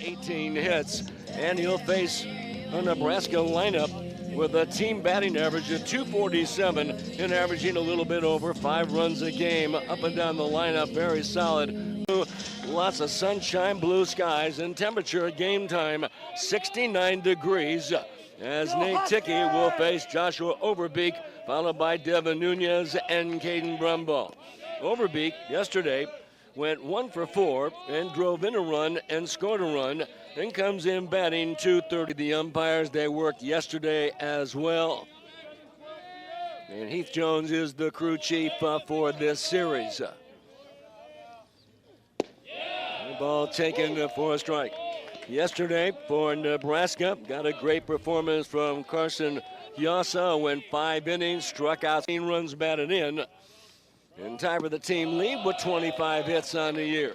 18 hits, and he'll face a Nebraska lineup with a team batting average of 247 and averaging a little bit over 5 runs a game. Up and down the lineup, very solid. Lots of sunshine, blue skies, and temperature at game time, 69 degrees. As Nate Tickey will face Joshua Overbeek, followed by Devin Nunez and Caden Brumbaugh. Overbeek yesterday went 1 for 4 and drove in a run and scored a run, then comes in batting 230. The umpires, they worked yesterday as well. And Heath Jones is the crew chief for this series. The ball taken for a strike. Yesterday for Nebraska, got a great performance from Carson Yasa, went 5 innings, struck out 18 runs batted in, and tied for the team lead with 25 hits on the year.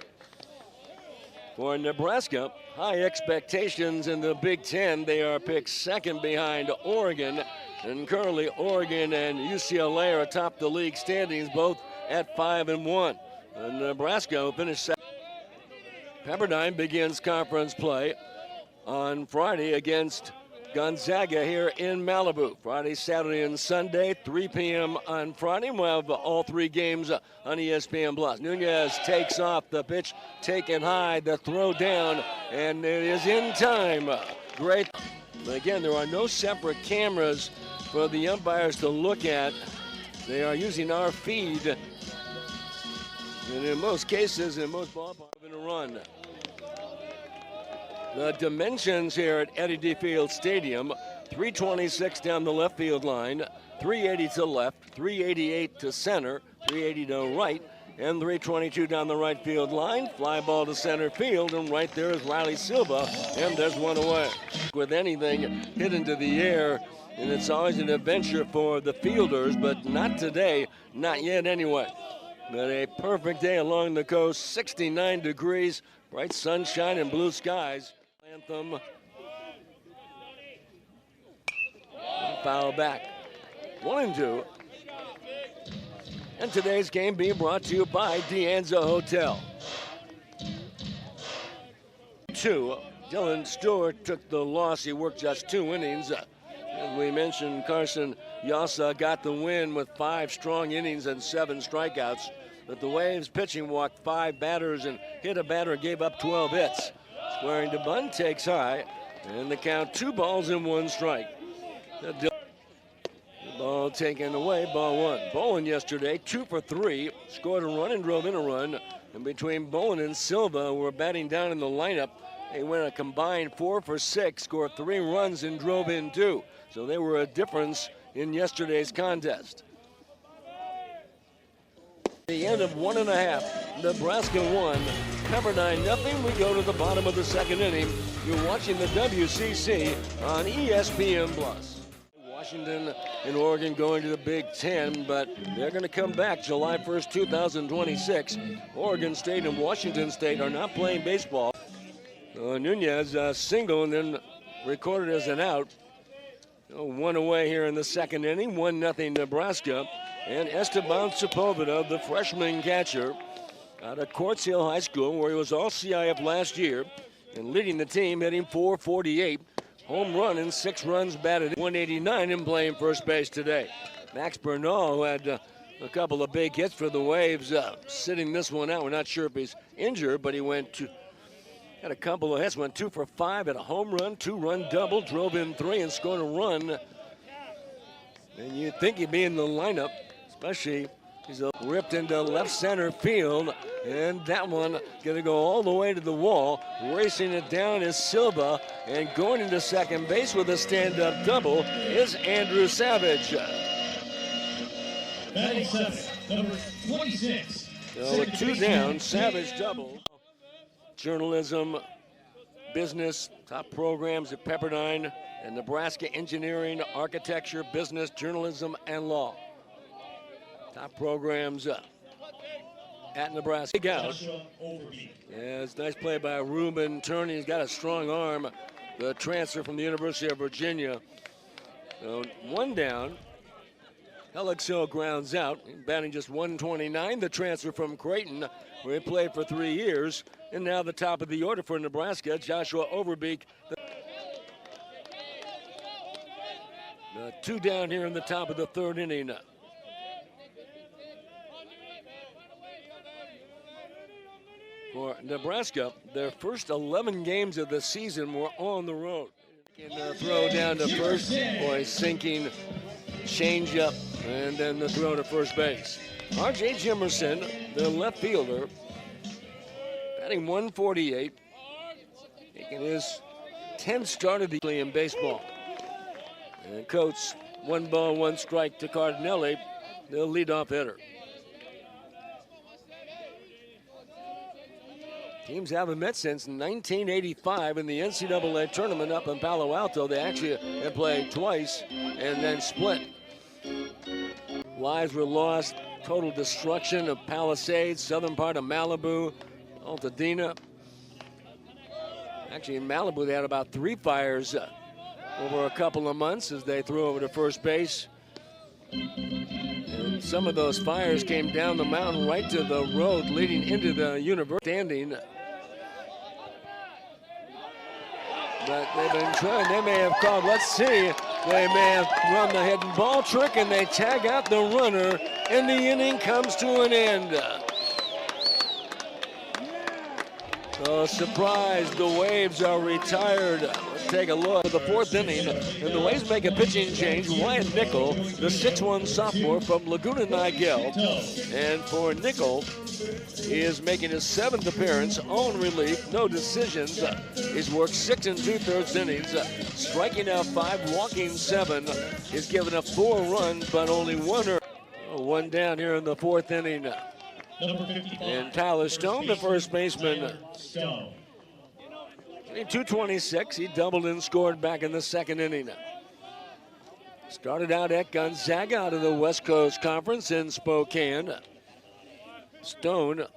For Nebraska, high expectations in the Big Ten. They are picked second behind Oregon, and currently Oregon and UCLA are atop the league standings, both at 5-1. Nebraska will finish second. Pepperdine begins conference play on Friday against Gonzaga here in Malibu. Friday, Saturday, and Sunday, 3 p.m. on Friday. We'll have all 3 games on ESPN+. Nunez takes off, the pitch taken high, the throw down, and it is in time. Great. Again, there are no separate cameras for the umpires to look at. They are using our feed. And in most cases, in most ballparks, in a run. The dimensions here at Eddie D. Field Stadium, 326 down the left field line, 380 to left, 388 to center, 380 to right, and 322 down the right field line. Fly ball to center field, and right there is Riley Silva, and there's one away. With anything hit into the air, and it's always an adventure for the fielders, but not today, not yet anyway. But a perfect day along the coast, 69 degrees, bright sunshine and blue skies. Anthem. Foul back. 1-2. And today's game being brought to you by Deanza Hotel. 2. Dylan Stewart took the loss. He worked just 2 innings. As we mentioned, Carson Yasa got the win with 5 strong innings and 7 strikeouts. But the Waves pitching walked 5 batters and hit a batter and gave up 12 hits. Squaring to bunt, takes high, and the count 2 balls and 1 strike. The ball taken away, ball 1. Bolin yesterday, 2 for 3, scored a run and drove in a run. And between Bolin and Silva, who were batting down in the lineup, they went a combined 4 for 6, scored 3 runs and drove in 2. So they were a difference in yesterday's contest. The end of 1.5, Nebraska 1, Pepperdine nothing. We go to the bottom of the 2nd inning. You're watching the WCC on ESPN+. Washington and Oregon going to the Big Ten, but they're going to come back July 1st, 2026. Oregon State and Washington State are not playing baseball. Nunez single and then recorded as an out. 1 away here in the 2nd inning, 1-0 Nebraska. And Esteban Sepulveda, the freshman catcher out of Quartz Hill High School, where he was all CIF last year, and leading the team, hitting .448, home run and 6 runs batted, 189, and playing first base today. Max Bernal, who had a couple of big hits for the Waves, sitting this one out. We're not sure if he's injured, but he had a couple of hits, went 2 for 5, had a home run, 2-run double, drove in 3, and scored a run. And you'd think he'd be in the lineup, especially he's ripped into left center field, and that one going to go all the way to the wall. Racing it down is Silva, and going into second base with a stand-up double is Andrew Savage. Batting seventh, number 26. So with 2 down, Savage double. Journalism, business, top programs at Pepperdine and Nebraska: engineering, architecture, business, journalism, and law. Top programs at Nebraska. Big out. Yeah, it's a nice play by Ruben Turney. He's got a strong arm. The transfer from the University of Virginia. So 1 down. Helixo grounds out, batting just 129. The transfer from Creighton, where he played for 3 years. And now the top of the order for Nebraska, Joshua Overbeek. The 2 down here in the top of the 3rd inning. For Nebraska, their first 11 games of the season were on the road. And throw down to first, boy, sinking change-up, and then the throw to first base. R.J. Jimerson, the left fielder, batting 148, taking his 10th start of the year in baseball. And Coates, 1 ball, 1 strike to Cardinelli, the leadoff hitter. Teams haven't met since 1985 in the NCAA tournament up in Palo Alto. They actually had played twice and then split. Lives were lost, total destruction of Palisades, southern part of Malibu, Altadena. Actually, in Malibu, they had about 3 fires over a couple of months as they threw over to first base. And some of those fires came down the mountain right to the road leading into the university. Standing. But they've been trying. They may have called, let's see, they may have run the hidden ball trick and they tag out the runner and the inning comes to an end. So surprise, the Waves are retired. Let's take a look at the 4th inning. And the Waves make a pitching change. Wyatt Nickel, the 6'1 sophomore from Laguna Niguel. And for Nickel, he is making his 7th appearance on relief, no decisions. He's worked 6 2/3 innings, striking out 5, walking 7. He's given up 4 runs, but only 1 earned. 1 down here in the 4th inning. And Tyler Stone, the first baseman. 226, he doubled and scored back in the 2nd inning. Started out at Gonzaga out of the West Coast Conference in Spokane. Stone,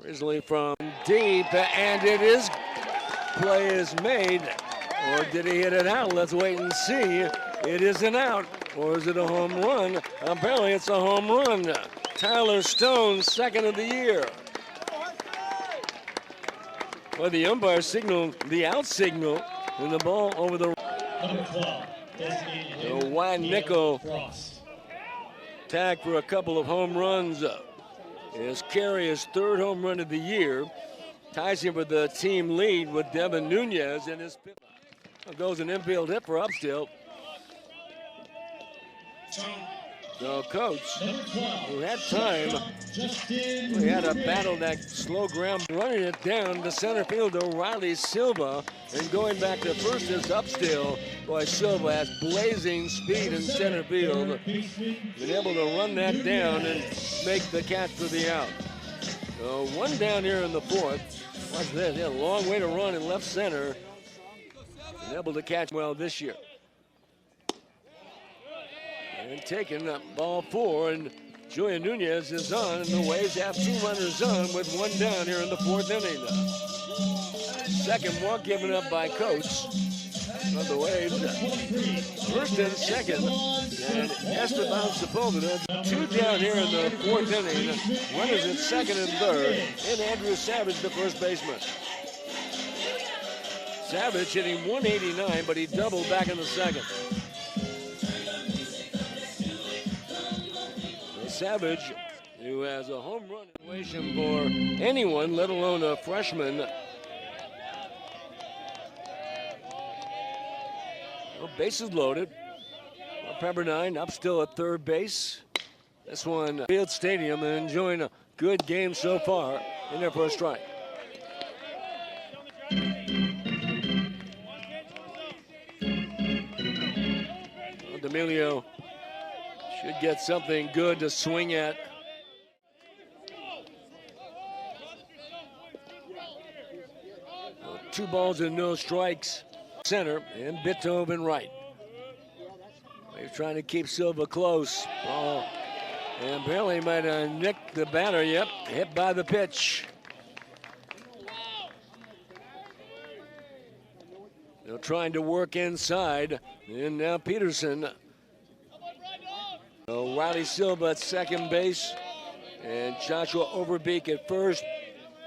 originally from deep, and it is, play is made. Or did he hit it out? Let's wait and see. It is an out, or is it a home run? Apparently it's a home run. Tyler Stone, 2nd of the year. Well, the umpire signaled the out signal, and the ball over the. Wyatt Nickel tagged for a couple of home runs. His carry his 3rd home run of the year, ties him with the team lead with Devin Nunez in his. Goes an infield hit for Upstill. So Coates, who had time, we had a battle that slow ground, running it down to center fielder Riley Silva, and going back to first is Upstill. Boy, Silva has blazing speed in center field, been able to run that down and make the catch for the out. So 1 down here in the 4th. Watch this, he had a long way to run in left center, been able to catch well this year. And taking up ball 4, and Julian Nunez is on, and the Waves have 2 runners on with 1 down here in the 4th inning. 2nd walk given up by Coates of the Waves. 1st and 2nd, and Esteban Sepulveda, 2 down here in the 4th inning. Runners at 2nd and 3rd, and Andrew Savage, the first baseman. Savage hitting 189, but he doubled back in the 2nd. Savage, who has a home run situation for anyone, let alone a freshman. Well, bases loaded. Pepperdine up still at 3rd base. This one, Field Stadium, and enjoying a good game so far in their first strike. Well, D'Amelio should get something good to swing at. Well, 2 balls and no strikes. Center and Beethoven right. He's trying to keep Silva close. Oh, and apparently might have nicked the batter. Yep, hit by the pitch. They're trying to work inside, and now Peterson. Riley Silva at second base and Joshua Overbeek at first.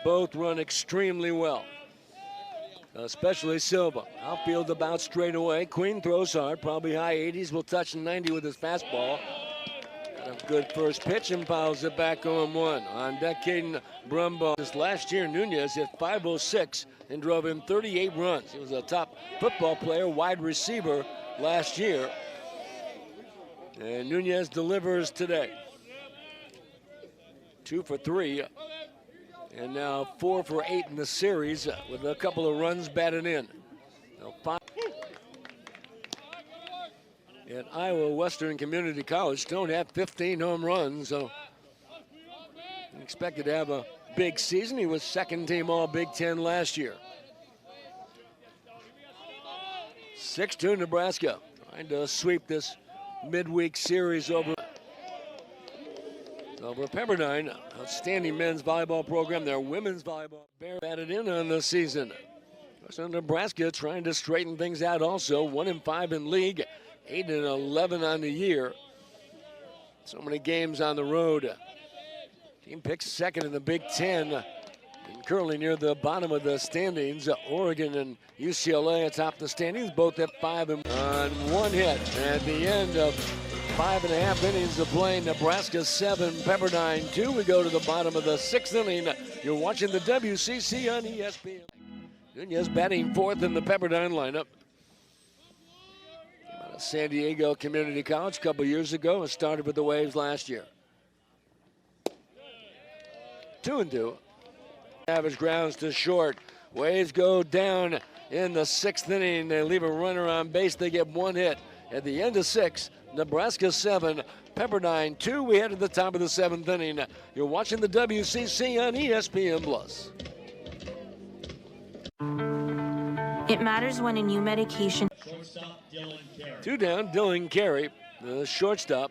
Both run extremely well, especially Silva. Outfield about straight away. Queen throws hard, probably high 80s. Will touch 90 with his fastball. Got a good first pitch and fouls it back on one. On deck, Caden Brumbaugh. This last year, Nunez hit .506 and drove in 38 runs. He was a top football player, wide receiver last year. And Nunez delivers today. 2 for 3. And now 4 for 8 in the series with a couple of runs batted in. Now 5. At Iowa Western Community College, Stone had 15 home runs, so expected to have a big season. He was second team All Big Ten last year. 6-2 Nebraska, trying to sweep this midweek series over Pepperdine. Outstanding men's volleyball program. Their women's volleyball bear batted in on the season. So Nebraska trying to straighten things out also. 1-5 in league, 8-11 on the year. So many games on the road. Team picks second in the Big Ten. And currently near the bottom of the standings. Oregon and UCLA atop the standings, both at 5 on one hit. At the end of 5.5 innings of play, Nebraska 7, Pepperdine 2. We go to the bottom of the 6th inning. You're watching the WCC on ESPN. Nunez batting 4th in the Pepperdine lineup. Came out of San Diego Community College a couple years ago and started with the Waves last year. 2-2. Average grounds to short. Waves go down in the 6th inning. They leave a runner on base. They get one hit. At the end of 6, Nebraska 7, Pepperdine 2. We head to the top of the 7th inning. You're watching the WCC on ESPN+. It matters when a new medication. Two down, Dylan Carey, the shortstop.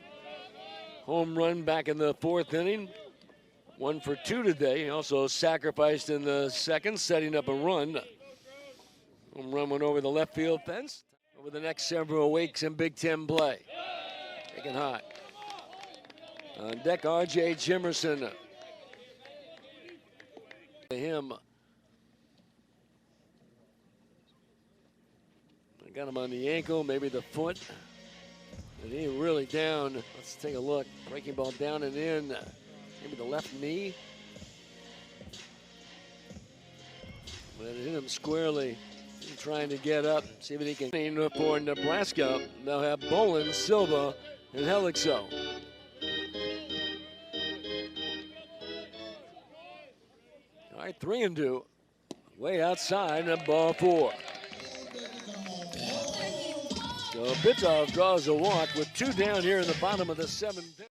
Home run back in the 4th inning. 1 for 2 today. He also sacrificed in the 2nd, setting up a run. Home run went over the left field fence. Over the next several weeks in Big Ten play. Taking high. On deck, R.J. Jimerson. Him. I got him on the ankle, maybe the foot. And he really down. Let's take a look. Breaking ball down and in. Maybe the left knee. But it hit him squarely. He's trying to get up, see if he can. For Nebraska, they'll have Bolin, Silva, and Helixo. All right, 3-2. Way outside, and ball 4. So Bitov draws a walk with 2 down here in the bottom of the 7th.